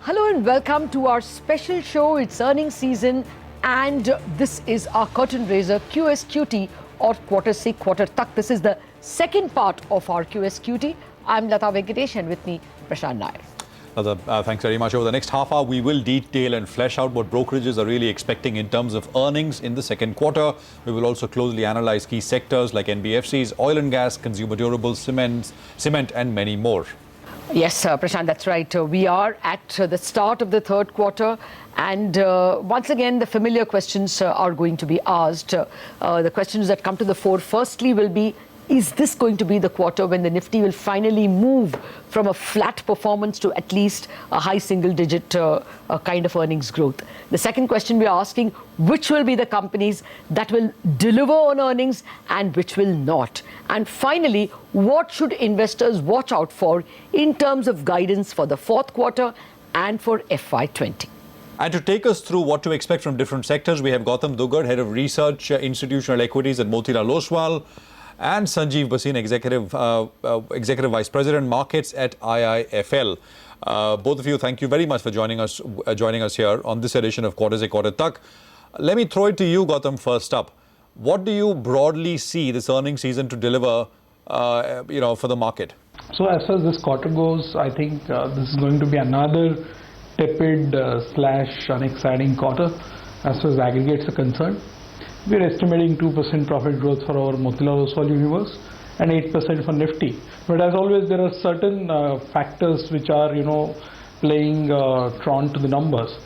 Hello and welcome to our special show. It's earnings season and this is our curtain raiser QSQT or quarter se quarter tak. This is the second part of our QSQT. I'm Lata Venkatesh and with me Prashant Nair. Lata, thanks very much. Over the next half hour, we will detail and flesh out what brokerages are really expecting in terms of earnings in the second quarter. We will also closely analyze key sectors like NBFCs, oil and gas, consumer durables, cement and many more. Yes, Prashant, that's right. We are at the start of the third quarter and once again the familiar questions are going to be asked. The questions that come to the fore firstly will be, is this going to be the quarter when the Nifty will finally move from a flat performance to at least a high single-digit kind of earnings growth? The second question we are asking, which will be the companies that will deliver on earnings and which will not? And finally, what should investors watch out for in terms of guidance for the fourth quarter and for FY20? And to take us through what to expect from different sectors, we have Gautham Shah, Head of Research, Institutional Equities at Motilal Oswal, and Sanjeev Gupta, Executive Vice President, Markets at IIFL. Both of you, thank you very much for joining us here on this edition of Quarter Se Quarter Tak. Let me throw it to you, Gautham, first up. What do you broadly see this earnings season to deliver, for the market? So as far as this quarter goes, I think this is going to be another tepid slash unexciting quarter as far as aggregates are concerned. We are estimating 2% profit growth for our Motilal Oswal universe and 8% for Nifty. But as always, there are certain factors which are, playing Tron to the numbers.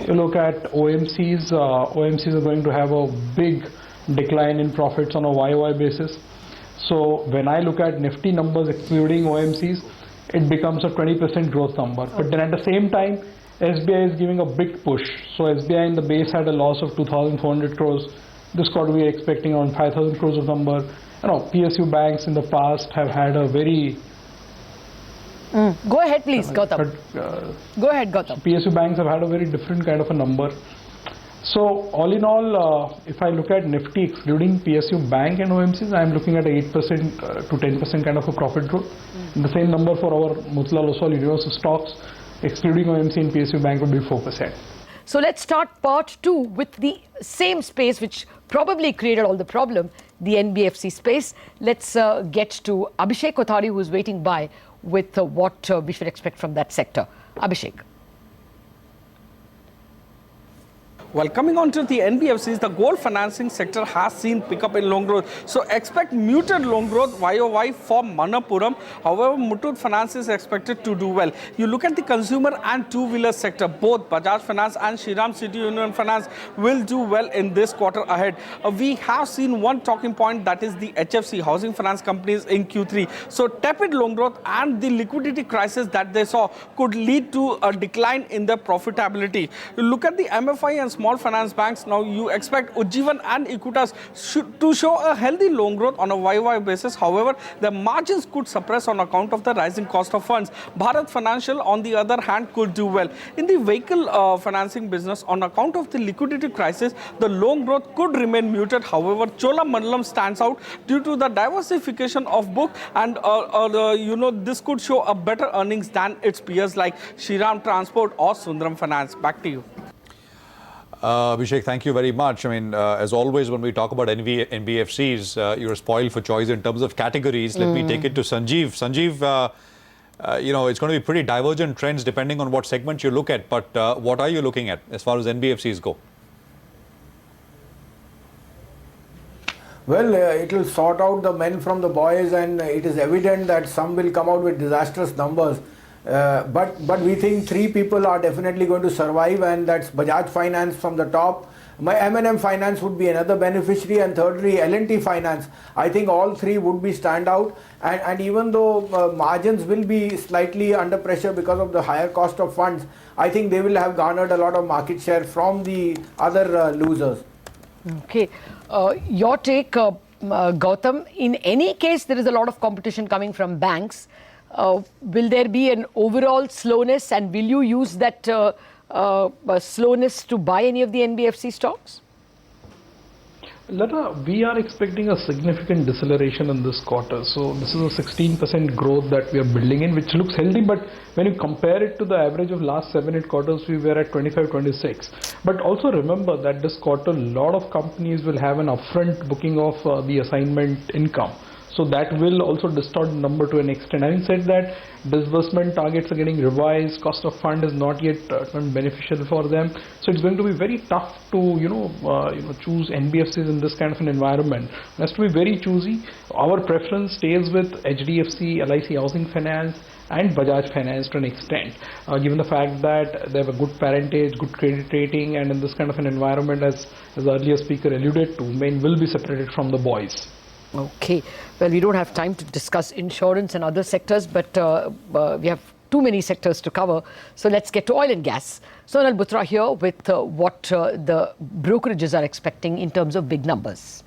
You look at OMCs. OMCs are going to have a big decline in profits on a YOY basis. So when I look at Nifty numbers excluding OMCs, it becomes a 20% growth number. But then at the same time, SBI is giving a big push. So SBI in the base had a loss of 2,400 crores. This quarter we are expecting around 5,000 crores of number. PSU banks in the past have had a very... Go ahead please, Gautam. Go ahead, Gautam. PSU banks have had a very different kind of a number. So all in all, if I look at Nifty excluding PSU bank and OMCs, I am looking at 8% to 10% kind of a profit growth. The same number for our Motilal Oswal universe stocks excluding OMC and PSU bank would be 4%. So let's start part two with the same space which probably created all the problem, the NBFC space. Let's get to Abhishek Kothari, who is waiting by with what we should expect from that sector. Abhishek. Well, coming on to the NBFCs, the gold financing sector has seen pickup in loan growth. So expect muted loan growth YOY for Manappuram. However, Muthoot Finance is expected to do well. You look at the consumer and two-wheeler sector, both Bajaj Finance and Shriram City Union Finance will do well in this quarter ahead. We have seen one talking point, that is the HFC, Housing Finance Companies in Q3. So tepid loan growth and the liquidity crisis that they saw could lead to a decline in their profitability. You look at the MFI and small finance banks. Now you expect Ujjivan and Equitas to show a healthy loan growth on a YOY basis. However, the margins could suppress on account of the rising cost of funds. Bharat Financial, on the other hand, could do well. In the vehicle financing business, on account of the liquidity crisis, the loan growth could remain muted. However, Cholamandalam stands out due to the diversification of book and this could show a better earnings than its peers like Shriram Transport or Sundaram Finance. Back to you. Abhishek, thank you very much. As always, when we talk about NBFCs, you're spoiled for choice in terms of categories. Let me take it to Sanjeev. Sanjeev, it's going to be pretty divergent trends depending on what segment you look at. But what are you looking at as far as NBFCs go? Well, it will sort out the men from the boys, and it is evident that some will come out with disastrous numbers. But we think three people are definitely going to survive, and that's Bajaj Finance from the top. My M&M Finance would be another beneficiary, and thirdly L&T Finance. I think all three would be standout, and even though margins will be slightly under pressure because of the higher cost of funds, I think they will have garnered a lot of market share from the other losers. Okay, your take, Gautam. In any case, there is a lot of competition coming from banks. Will there be an overall slowness, and will you use that slowness to buy any of the NBFC stocks? Lata, we are expecting a significant deceleration in this quarter. So this is a 16% growth that we are building in, which looks healthy, but when you compare it to the average of last 7-8 quarters, we were at 25-26. But also remember that this quarter, a lot of companies will have an upfront booking of the assignment income. So that will also distort the number to an extent. Having said that, disbursement targets are getting revised, cost of fund is not yet turned beneficial for them. So it's going to be very tough to choose NBFCs in this kind of an environment. It has to be very choosy. Our preference stays with HDFC, LIC Housing Finance and Bajaj Finance to an extent, given the fact that they have a good parentage, good credit rating, and in this kind of an environment, as the earlier speaker alluded to, men will be separated from the boys. Okay, well, we don't have time to discuss insurance and other sectors, but we have too many sectors to cover. So let's get to oil and gas. Sonal Butra here with what the brokerages are expecting in terms of big numbers.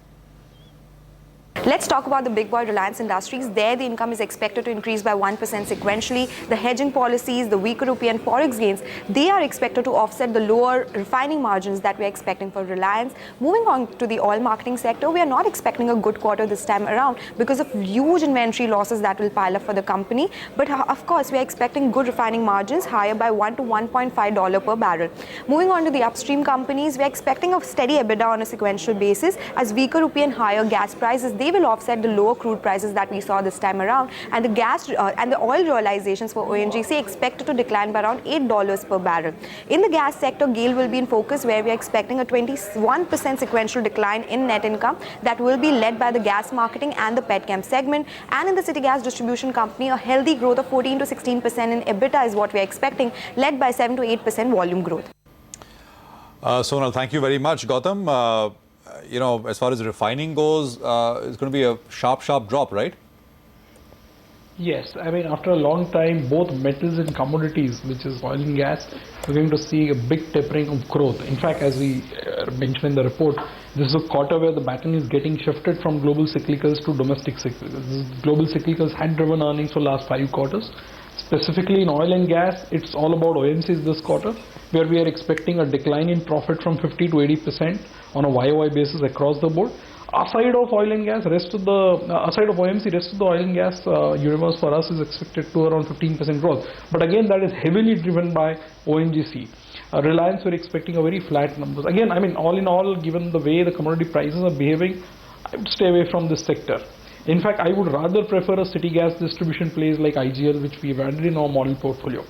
Let's talk about the big boy Reliance Industries. There, the income is expected to increase by 1% sequentially. The hedging policies, the weaker rupee and forex gains, they are expected to offset the lower refining margins that we're expecting for Reliance. Moving on to the oil marketing sector, we are not expecting a good quarter this time around because of huge inventory losses that will pile up for the company. But of course, we are expecting good refining margins, higher by $1 to $1.5 per barrel. Moving on to the upstream companies, we are expecting a steady EBITDA on a sequential basis as weaker rupee and higher gas prices, they will offset the lower crude prices that we saw this time around, and the gas and the oil realizations for ONGC expected to decline by around $8 per barrel. In the gas sector, GAIL will be in focus, where we are expecting a 21% sequential decline in net income that will be led by the gas marketing and the petchem segment. And in the city gas distribution company, a healthy growth of 14 to 16% in EBITDA is what we are expecting, led by 7 to 8% volume growth. Sonal, thank you very much. Gautam, as far as refining goes, it's going to be a sharp drop, right? Yes, I mean, after a long time, both metals and commodities, which is oil and gas, we're going to see a big tapering of growth. In fact, as we mentioned in the report, this is a quarter where the baton is getting shifted from global cyclicals to domestic cyclicals. Global cyclicals had driven earnings for the last 5 quarters. Specifically in oil and gas, it's all about OMCs this quarter, where we are expecting a decline in profit from 50 to 80% on a YOY basis across the board. Aside of oil and gas, aside of OMC, rest of the oil and gas universe for us is expected to around 15% growth. But again, that is heavily driven by ONGC. Reliance, we're expecting a very flat numbers. Again, I mean, all in all, given the way the commodity prices are behaving, I would stay away from this sector. In fact, I would rather prefer a city gas distribution plays like IGL, which we've added in our model portfolio.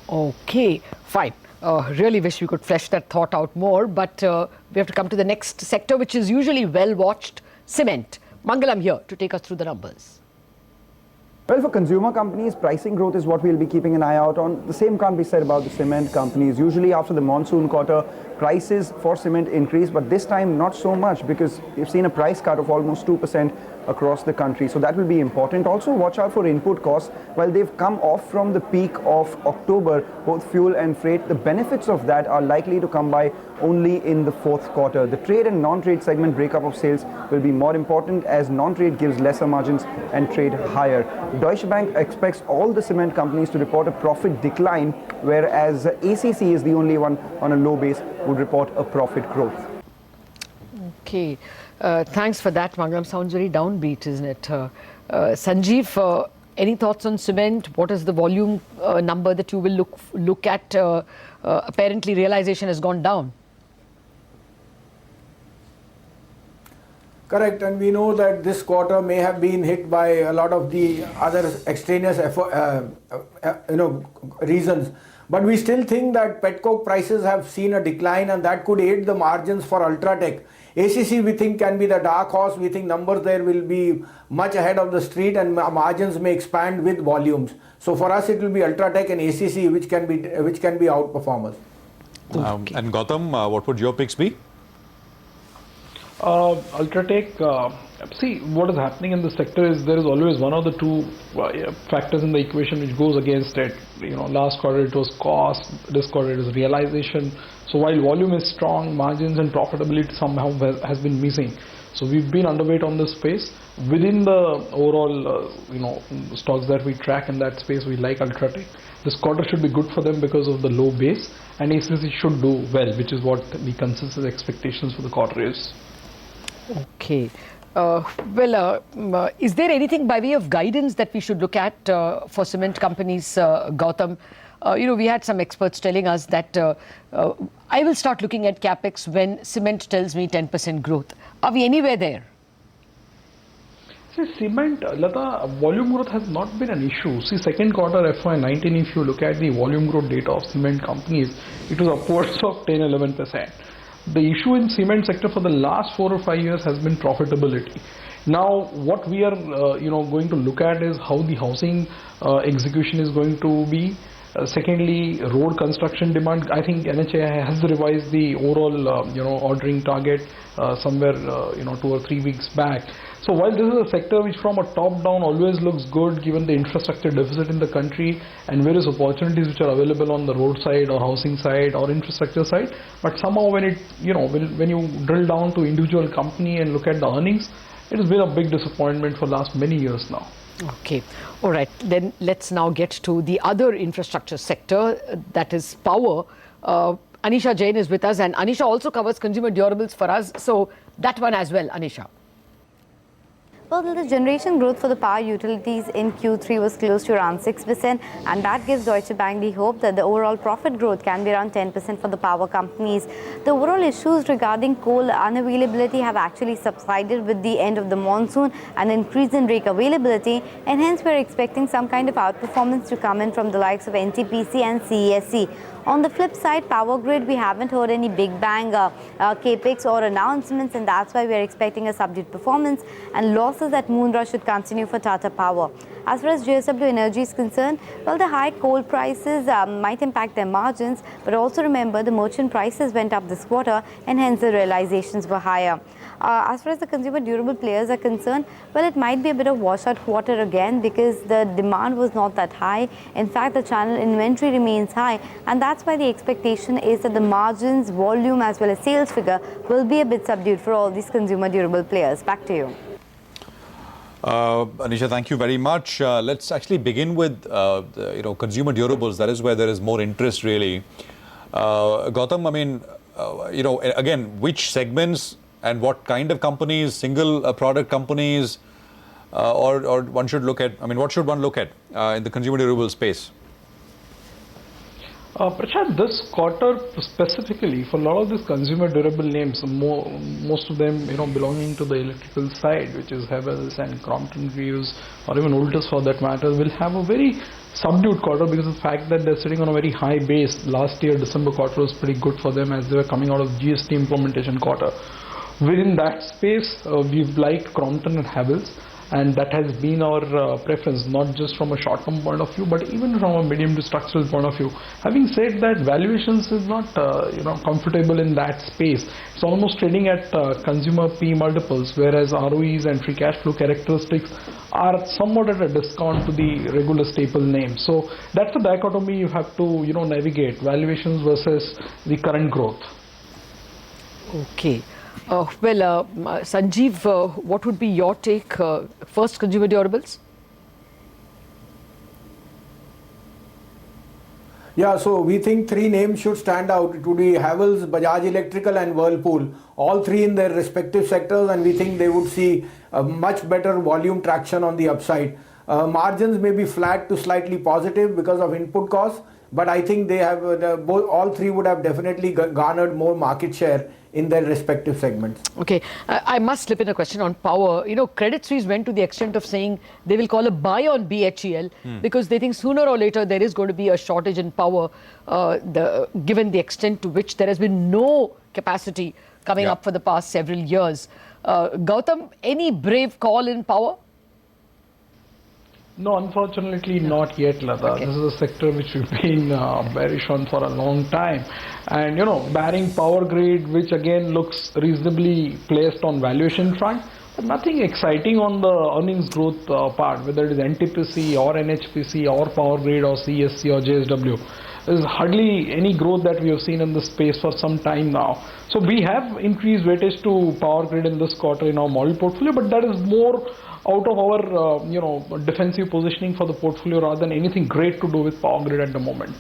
Okay, fine. Really wish we could flesh that thought out more, but we have to come to the next sector, which is usually well watched, cement. Mangalam here to take us through the numbers. Well, for consumer companies, pricing growth is what we'll be keeping an eye out on. The same can't be said about the cement companies. Usually after the monsoon quarter, prices for cement increase, but this time not so much because we've seen a price cut of almost 2% across the country. So that will be important. Also, watch out for input costs. While they've come off from the peak of October, both fuel and freight, the benefits of that are likely to come by only in the fourth quarter. The trade and non-trade segment breakup of sales will be more important as non-trade gives lesser margins and trade higher. Deutsche Bank expects all the cement companies to report a profit decline, whereas ACC is the only one on a low base would report a profit growth. Okay, thanks for that, Mangalam. Sounds very downbeat, isn't it? Sanjeev, any thoughts on cement? What is the volume number that you will look at? Apparently, realization has gone down. Correct, and we know that this quarter may have been hit by a lot of the other extraneous reasons. But we still think that petcoke prices have seen a decline, and that could aid the margins for Ultratech. ACC we think can be the dark horse. We think numbers there will be much ahead of the street, and margins may expand with volumes. So for us, it will be Ultratech and ACC which can be outperformers. And Gautam, what would your picks be? Ultratech, see, what is happening in the sector is there is always one of the two factors in the equation which goes against it. Last quarter it was cost, this quarter it is realization. So while volume is strong, margins and profitability somehow has been missing. So we've been underweight on this space. Within the overall, stocks that we track in that space, we like Ultratech. This quarter should be good for them because of the low base, and ACC should do well, which is what the consensus expectations for the quarter is. Okay. Is there anything by way of guidance that we should look at for cement companies, Gautam? We had some experts telling us that I will start looking at capex when cement tells me 10% growth. Are we anywhere there? See, cement, Lata, volume growth has not been an issue. See, second quarter FY19, if you look at the volume growth data of cement companies, it was upwards of 10-11%. The issue in cement sector for the last 4 or 5 years has been profitability. Now, what we are, going to look at is how the housing execution is going to be. Secondly, road construction demand. I think NHAI has revised the overall, ordering target somewhere, 2 or 3 weeks back. So while this is a sector which from a top down always looks good given the infrastructure deficit in the country and various opportunities which are available on the road side or housing side or infrastructure side, but somehow when it, when you drill down to individual company and look at the earnings, it has been a big disappointment for the last many years now. Okay. All right. Then let's now get to the other infrastructure sector, that is power. Anisha Jain is with us, and Anisha also covers consumer durables for us. So that one as well, Anisha. Well, the generation growth for the power utilities in Q3 was close to around 6%, and that gives Deutsche Bank the hope that the overall profit growth can be around 10% for the power companies. The overall issues regarding coal unavailability have actually subsided with the end of the monsoon and increase in rake availability, and hence we're expecting some kind of outperformance to come in from the likes of NTPC and CESC. On the flip side, Power Grid, we haven't heard any big bang capex or announcements, and that's why we're expecting a subdued performance, and losses at Mundra should continue for Tata Power. As far as JSW Energy is concerned, well, the high coal prices might impact their margins, but also remember the merchant prices went up this quarter, and hence the realizations were higher. As far as the consumer durable players are concerned, well, it might be a bit of washout quarter again because the demand was not that high. In fact, the channel inventory remains high, and that's why the expectation is that the margins, volume as well as sales figure will be a bit subdued for all these consumer durable players. Back to you. Anisha, thank you very much. Let's actually begin with consumer durables. That is where there is more interest, really. Gautam, I mean, again, which segments and what kind of companies, single product companies, or one should look at? I mean, what should one look at in the consumer durable space? Prashant, this quarter specifically for a lot of these consumer durable names, most of them belonging to the electrical side, which is Havells and Crompton Greaves or even Oldest for that matter, will have a very subdued quarter because of the fact that they're sitting on a very high base. Last year December quarter was pretty good for them as they were coming out of GST implementation quarter. Within that space, we've liked Crompton and Havells, and that has been our preference, not just from a short-term point of view, but even from a medium to structural point of view. Having said that, valuations is not comfortable in that space. It's almost trading at consumer P multiples, whereas ROEs and free cash flow characteristics are somewhat at a discount to the regular staple names. So that's the dichotomy you have to navigate, valuations versus the current growth. Okay. Sanjeev, what would be your take? First, consumer durables? Yeah, so we think three names should stand out. It would be Havells, Bajaj Electrical and Whirlpool. All three in their respective sectors, and we think they would see a much better volume traction on the upside. Margins may be flat to slightly positive because of input costs, but I think they have all three would have definitely garnered more market share in their respective segments. Okay, I must slip in a question on power. Credit Suisse went to the extent of saying they will call a buy on BHEL because they think sooner or later there is going to be a shortage in power, given the extent to which there has been no capacity coming up for the past several years. Gautam, any brave call in power? No, unfortunately not yet, Lata. Okay. This is a sector which we've been bearish on for a long time. And, barring Power Grid, which again looks reasonably placed on valuation front, but nothing exciting on the earnings growth part, whether it is NTPC or NHPC or Power Grid or CSC or JSW. There's hardly any growth that we have seen in this space for some time now. So we have increased weightage to Power Grid in this quarter in our model portfolio, but that is more out of our defensive positioning for the portfolio rather than anything great to do with Power Grid at the moment.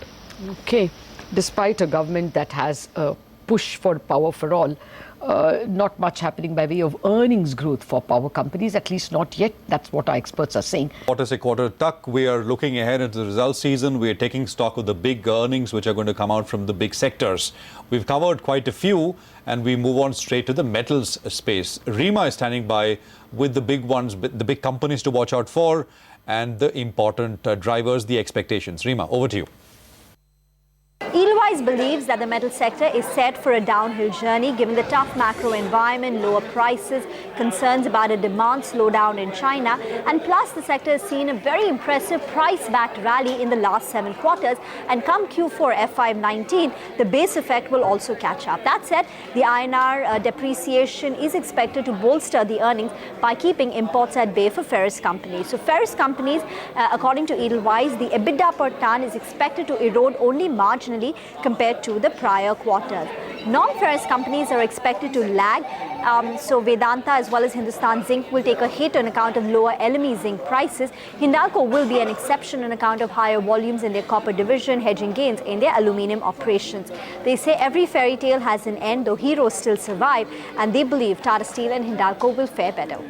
Okay. Despite a government that has a push for power for all. Not much happening by way of earnings growth for power companies, at least not yet. That's what our experts are saying. Quarter tuck. We are looking ahead into the result season. We are taking stock of the big earnings which are going to come out from the big sectors. We've covered quite a few, and we move on straight to the metals space. Rima is standing by with the big ones, the big companies to watch out for, and the important drivers, the expectations. Rima, over to you. Edelweiss believes that the metal sector is set for a downhill journey given the tough macro environment, lower prices, concerns about a demand slowdown in China, and plus the sector has seen a very impressive price-backed rally in the last 7 quarters, and come Q4 FY19, the base effect will also catch up. That said, the INR depreciation is expected to bolster the earnings by keeping imports at bay for ferrous companies. So ferrous companies, according to Edelweiss, the EBITDA per ton is expected to erode only marginally compared to the prior quarters. Non-ferrous companies are expected to lag. So Vedanta as well as Hindustan Zinc will take a hit on account of lower LME zinc prices. Hindalco will be an exception on account of higher volumes in their copper division, hedging gains in their aluminium operations. They say every fairy tale has an end, though heroes still survive, and they believe Tata Steel and Hindalco will fare better.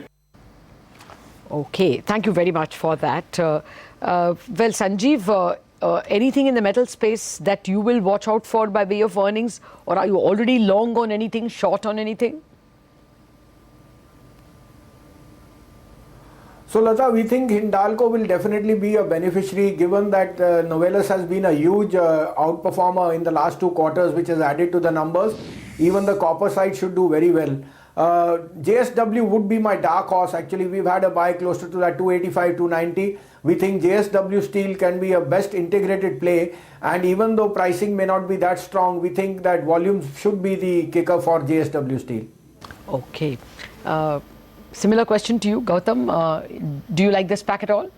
Okay, thank you very much for that. Well, Sanjeev, anything in the metal space that you will watch out for by way of earnings, or are you already long on anything, short on anything? So Lata, we think Hindalco will definitely be a beneficiary given that Novelis has been a huge outperformer in the last 2 quarters, which has added to the numbers. Even the copper side should do very well. JSW would be my dark horse. Actually, we've had a buy closer to that 285, 290. We think JSW Steel can be a best integrated play, and even though pricing may not be that strong, we think that volumes should be the kicker for JSW Steel. Okay. Similar question to you, Gautam. Do you like this pack at all?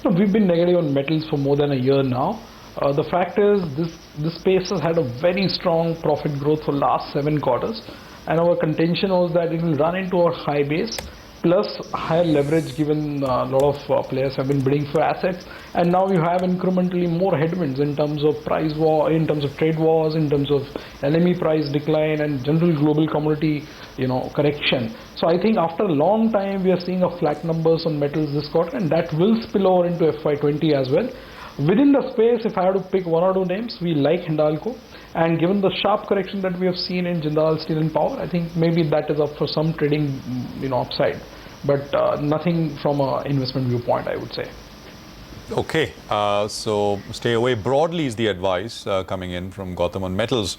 No, we've been negative on metals for more than a year now. The fact is, this space has had a very strong profit growth for last 7 quarters, and our contention was that it will run into a high base plus higher leverage given a lot of players have been bidding for assets, and now you have incrementally more headwinds in terms of price war, in terms of trade wars, in terms of LME price decline and general global commodity correction. So I think after a long time we are seeing a flat numbers on metals this quarter, and that will spill over into FY20 as well. Within the space, if I have to pick 1 or 2 names, we like Hindalco, and given the sharp correction that we have seen in Jindal Steel and Power, I think maybe that is up for some trading upside, but nothing from an investment viewpoint, I would say. Okay, so stay away broadly is the advice coming in from Gautam on metals.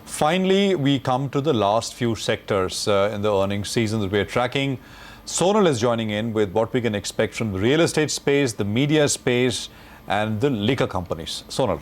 Finally, we come to the last few sectors in the earnings season that we are tracking. Sonal is joining in with what we can expect from the real estate space, the media space, and the liquor companies. Sonal.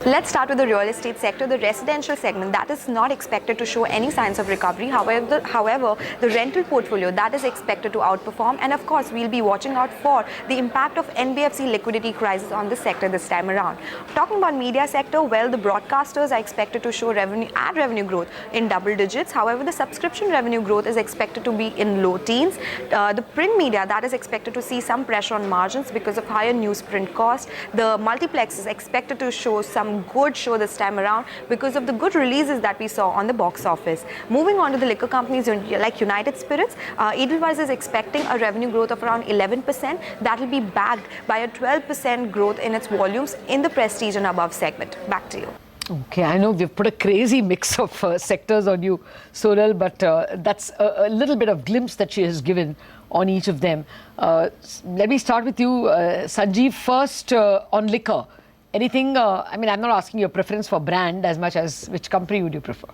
Let's start with the real estate sector. The residential segment, that is not expected to show any signs of recovery. However, the rental portfolio, that is expected to outperform. And of course, we'll be watching out for the impact of NBFC liquidity crisis on the sector this time around. Talking about media sector, well, the broadcasters are expected to show ad revenue growth in double digits. However, the subscription revenue growth is expected to be in low teens. The print media, that is expected to see some pressure on margins because of higher newsprint cost. The multiplex is expected to show some good show this time around because of the good releases that we saw on the box office. Moving on to the liquor companies like United Spirits, Edelweiss is expecting a revenue growth of around 11%. That will be backed by a 12% growth in its volumes in the prestige and above segment. Back to you. Okay, I know we've put a crazy mix of sectors on you, Sonal, but that's a little bit of glimpse that she has given on each of them. Let me start with you, Sanjeev, first on liquor. Anything, I'm not asking your preference for brand as much as which company would you prefer?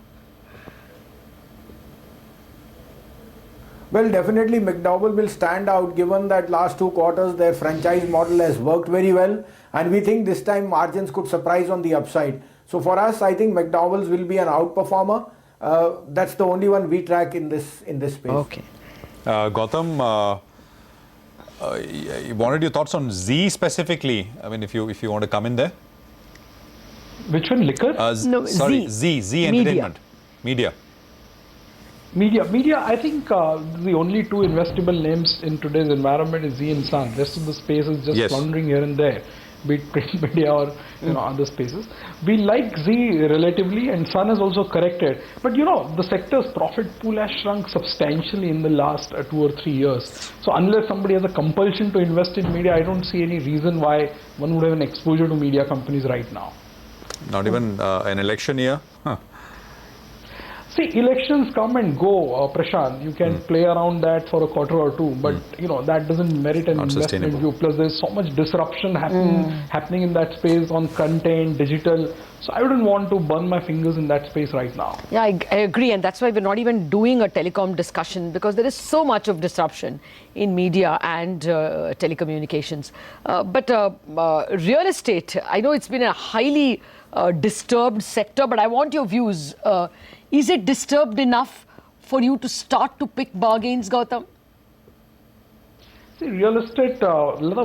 Well, definitely McDowells will stand out given that last 2 quarters their franchise model has worked very well, and we think this time margins could surprise on the upside. So for us, I think McDowells will be an outperformer. That's the only one we track in this space. Okay. Gautam, wanted your thoughts on Z specifically. I mean, if you want to come in there. Which one, liquor? No, sorry, Z Entertainment. Media. I think the only 2 investable names in today's environment is Z and Sun. Rest of the space is just floundering here and there. be it print media or other spaces. We like Z relatively, and Sun has also corrected. But the sector's profit pool has shrunk substantially in the last 2 or 3 years. So unless somebody has a compulsion to invest in media, I don't see any reason why one would have an exposure to media companies right now. Not even an election year? Huh. See, elections come and go, Prashant. You can play around that for a quarter or two, but that doesn't merit an investment view. Plus, there's so much disruption happening in that space on content, digital. So I wouldn't want to burn my fingers in that space right now. Yeah, I agree, and that's why we're not even doing a telecom discussion, because there is so much of disruption in media and telecommunications. But real estate, I know it's been a highly disturbed sector, but I want your views. Is it disturbed enough for you to start to pick bargains, Gautham? See, real estate,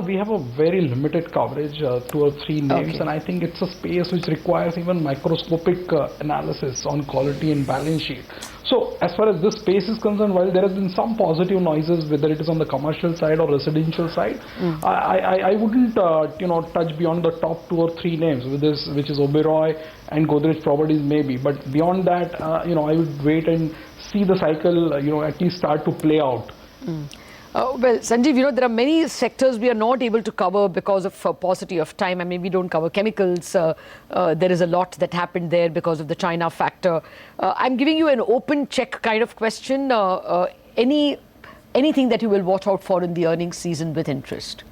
we have a very limited coverage, 2 or 3 names, and I think it's a space which requires even microscopic analysis on quality and balance sheet. So, as far as this space is concerned, while there has been some positive noises, whether it is on the commercial side or residential side, I wouldn't, touch beyond the top 2 or 3 names, which is Oberoi and Godrej Properties maybe. But beyond that, I would wait and see the cycle, at least start to play out. Well, Sanjeev, there are many sectors we are not able to cover because of paucity of time. I mean, we don't cover chemicals. There is a lot that happened there because of the China factor. I'm giving you an open check kind of question. Anything that you will watch out for in the earnings season with interest?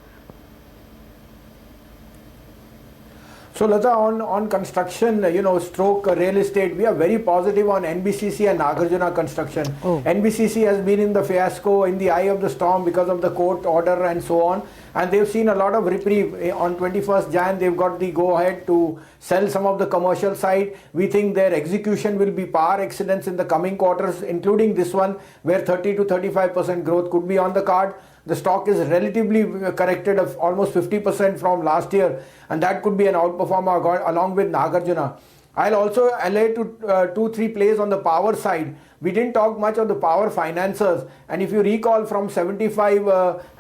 So Lata, on construction, stroke real estate, we are very positive on NBCC and Nagarjuna construction. NBCC has been in the fiasco, in the eye of the storm because of the court order and so on. And they've seen a lot of reprieve. On 21st Jan, they've got the go-ahead to sell some of the commercial side. We think their execution will be par excellence in the coming quarters, including this one, where 30 to 35% growth could be on the card. The stock is relatively corrected of almost 50% from last year, and that could be an outperformer along with Nagarjuna. I'll also allay to 2-3 plays on the power side. We didn't talk much of the power financiers, and if you recall from 75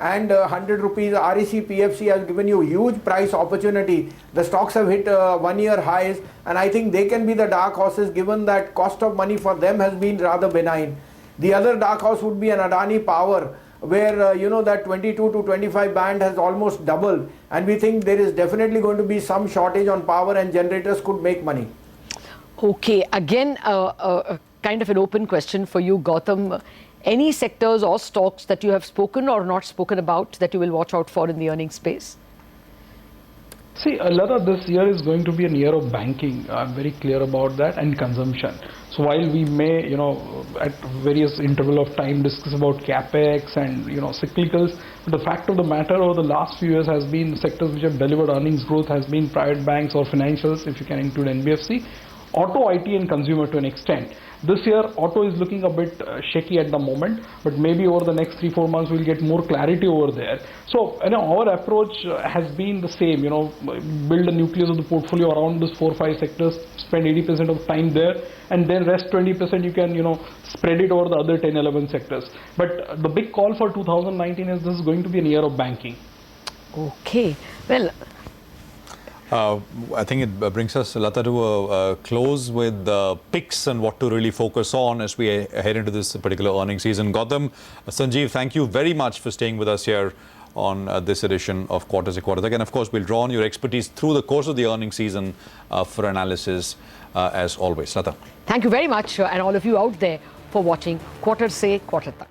and 100 rupees, REC PFC has given you huge price opportunity. The stocks have hit 1-year highs, and I think they can be the dark horses given that cost of money for them has been rather benign. The other dark horse would be an Adani Power, where that 22 to 25 band has almost doubled, and we think there is definitely going to be some shortage on power and generators could make money. Okay, again, kind of an open question for you, Gautham. Any sectors or stocks that you have spoken or not spoken about that you will watch out for in the earnings space? See, Lata, this year is going to be a year of banking. I'm very clear about that, and consumption. So while we may, at various interval of time discuss about capex and cyclicals, the fact of the matter over the last few years has been sectors which have delivered earnings growth has been private banks or financials, if you can include NBFC, auto, IT, and consumer to an extent. This year, auto is looking a bit shaky at the moment, but maybe over the next 3-4 months we'll get more clarity over there. So, our approach has been the same, build a nucleus of the portfolio around this 4-5 sectors, spend 80% of time there, and then rest 20% you can, spread it over the other 10-11 sectors. But the big call for 2019 is this is going to be a year of banking. Okay, well, I think it brings us, Lata, to a close with picks and what to really focus on as we head into this particular earnings season. Gautham, Sanjeev, thank you very much for staying with us here on this edition of Quarters to Quarters. Again, of course, we'll draw on your expertise through the course of the earnings season for analysis as always. Lata. Thank you very much, and all of you out there for watching Quarter Se Quarter Tak.